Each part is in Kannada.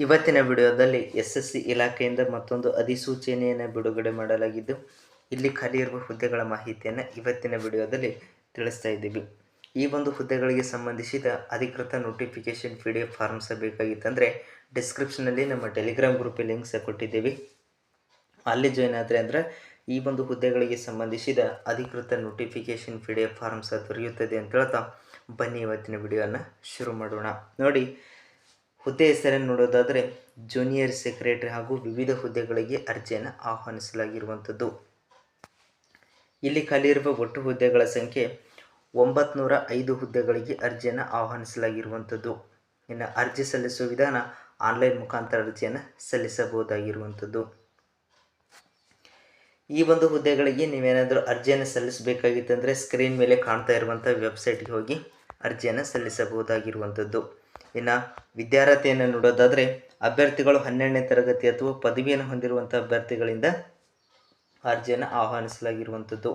ಇವತ್ತಿನ ವಿಡಿಯೋದಲ್ಲಿ SSC ಇಲಾಖೆಯಿಂದ ಮತ್ತೊಂದು ಅಧಿಸೂಚನೆಯನ್ನು ಬಿಡುಗಡೆ ಮಾಡಲಾಗಿದ್ದು, ಇಲ್ಲಿ ಖಾಲಿ ಇರುವ ಹುದ್ದೆಗಳ ಮಾಹಿತಿಯನ್ನು ಇವತ್ತಿನ ವಿಡಿಯೋದಲ್ಲಿ ತಿಳಿಸ್ತಾ ಇದ್ದೀವಿ. ಈ ಒಂದು ಹುದ್ದೆಗಳಿಗೆ ಸಂಬಂಧಿಸಿದ ಅಧಿಕೃತ ನೋಟಿಫಿಕೇಶನ್ PDF ಫಾರ್ಮ್ಸ್ ಬೇಕಾಗಿತ್ತಂದರೆ ಡಿಸ್ಕ್ರಿಪ್ಷನಲ್ಲಿ ನಮ್ಮ ಟೆಲಿಗ್ರಾಮ್ ಗ್ರೂಪಿಗೆ ಲಿಂಕ್ಸ್ ಕೊಟ್ಟಿದ್ದೀವಿ. ಅಲ್ಲಿ ಜಾಯ್ನ್ ಆದರೆ ಅಂದರೆ ಈ ಒಂದು ಹುದ್ದೆಗಳಿಗೆ ಸಂಬಂಧಿಸಿದ ಅಧಿಕೃತ ನೋಟಿಫಿಕೇಶನ್ PDF ಫಾರ್ಮ್ಸ್ ದೊರೆಯುತ್ತದೆ ಅಂತ ಹೇಳ್ತಾ ಬನ್ನಿ ಇವತ್ತಿನ ವಿಡಿಯೋನ ಶುರು ಮಾಡೋಣ. ನೋಡಿ, ಹುದ್ದೆ ಹೆಸರನ್ನು ನೋಡೋದಾದರೆ ಜೂನಿಯರ್ ಸೆಕ್ರೆಟರಿ ಹಾಗೂ ವಿವಿಧ ಹುದ್ದೆಗಳಿಗೆ ಅರ್ಜಿಯನ್ನು ಆಹ್ವಾನಿಸಲಾಗಿರುವಂಥದ್ದು. ಇಲ್ಲಿ ಖಾಲಿ ಇರುವ ಒಟ್ಟು ಹುದ್ದೆಗಳ ಸಂಖ್ಯೆ 905 ಹುದ್ದೆಗಳಿಗೆ ಅರ್ಜಿಯನ್ನು ಆಹ್ವಾನಿಸಲಾಗಿರುವಂಥದ್ದು. ಇನ್ನು ಅರ್ಜಿ ಸಲ್ಲಿಸುವ ವಿಧಾನ ಆನ್ಲೈನ್ ಮುಖಾಂತರ ಅರ್ಜಿಯನ್ನು ಸಲ್ಲಿಸಬಹುದಾಗಿರುವಂಥದ್ದು. ಈ ಒಂದು ಹುದ್ದೆಗಳಿಗೆ ನೀವೇನಾದರೂ ಅರ್ಜಿಯನ್ನು ಸಲ್ಲಿಸಬೇಕಾಗಿತ್ತಂದರೆ ಸ್ಕ್ರೀನ್ ಮೇಲೆ ಕಾಣ್ತಾ ಇರುವಂಥ ವೆಬ್ಸೈಟ್ಗೆ ಹೋಗಿ ಅರ್ಜಿಯನ್ನು ಸಲ್ಲಿಸಬಹುದಾಗಿರುವಂಥದ್ದು. ಇನ್ನು ವಿದ್ಯಾರ್ಹತೆಯನ್ನು ನೋಡೋದಾದರೆ ಅಭ್ಯರ್ಥಿಗಳು 12ನೇ ತರಗತಿ ಅಥವಾ ಪದವಿಯನ್ನು ಹೊಂದಿರುವಂಥ ಅಭ್ಯರ್ಥಿಗಳಿಂದ ಅರ್ಜಿಯನ್ನು ಆಹ್ವಾನಿಸಲಾಗಿರುವಂಥದ್ದು.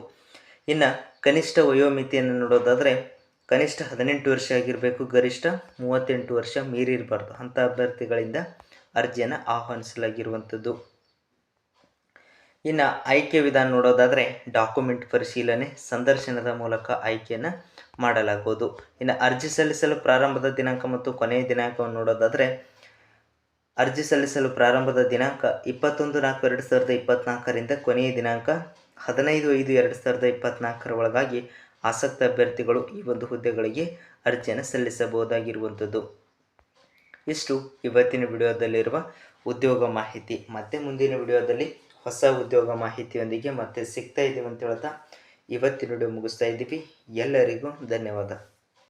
ಇನ್ನು ಕನಿಷ್ಠ ವಯೋಮಿತಿಯನ್ನು ನೋಡೋದಾದರೆ ಕನಿಷ್ಠ 18 ವರ್ಷ ಆಗಿರಬೇಕು, ಗರಿಷ್ಠ 38 ವರ್ಷ ಮೀರಿರಬಾರ್ದು. ಅಂಥ ಅಭ್ಯರ್ಥಿಗಳಿಂದ ಅರ್ಜಿಯನ್ನು ಆಹ್ವಾನಿಸಲಾಗಿರುವಂಥದ್ದು. ಇನ್ನು ಆಯ್ಕೆ ವಿಧಾನ ನೋಡೋದಾದರೆ ಡಾಕ್ಯುಮೆಂಟ್ ಪರಿಶೀಲನೆ, ಸಂದರ್ಶನದ ಮೂಲಕ ಆಯ್ಕೆಯನ್ನು ಮಾಡಲಾಗುವುದು. ಇನ್ನು ಅರ್ಜಿ ಸಲ್ಲಿಸಲು ಪ್ರಾರಂಭದ ದಿನಾಂಕ ಮತ್ತು ಕೊನೆಯ ದಿನಾಂಕವನ್ನು ನೋಡೋದಾದರೆ ಅರ್ಜಿ ಸಲ್ಲಿಸಲು ಪ್ರಾರಂಭದ ದಿನಾಂಕ 21/4/2024ರಿಂದ ಕೊನೆಯ ದಿನಾಂಕ 15/5/2024 ಒಳಗಾಗಿ ಆಸಕ್ತ ಅಭ್ಯರ್ಥಿಗಳು ಈ ಒಂದು ಹುದ್ದೆಗಳಿಗೆ ಅರ್ಜಿಯನ್ನು ಸಲ್ಲಿಸಬಹುದಾಗಿರುವಂಥದ್ದು. ಇಷ್ಟು ಇವತ್ತಿನ ವಿಡಿಯೋದಲ್ಲಿರುವ ಉದ್ಯೋಗ ಮಾಹಿತಿ. ಮತ್ತೆ ಮುಂದಿನ ವಿಡಿಯೋದಲ್ಲಿ ಹೊಸ ಉದ್ಯೋಗ ಮಾಹಿತಿಯೊಂದಿಗೆ ಮತ್ತೆ ಸಿಗ್ತಾ ಇದ್ದೀವಿ ಅಂತ ಹೇಳ್ತಾ ಇವತ್ತಿನ ವಿಡಿಯೋ ಮುಗಿಸ್ತಾ ಇದ್ದೀವಿ. ಎಲ್ಲರಿಗೂ ಧನ್ಯವಾದ.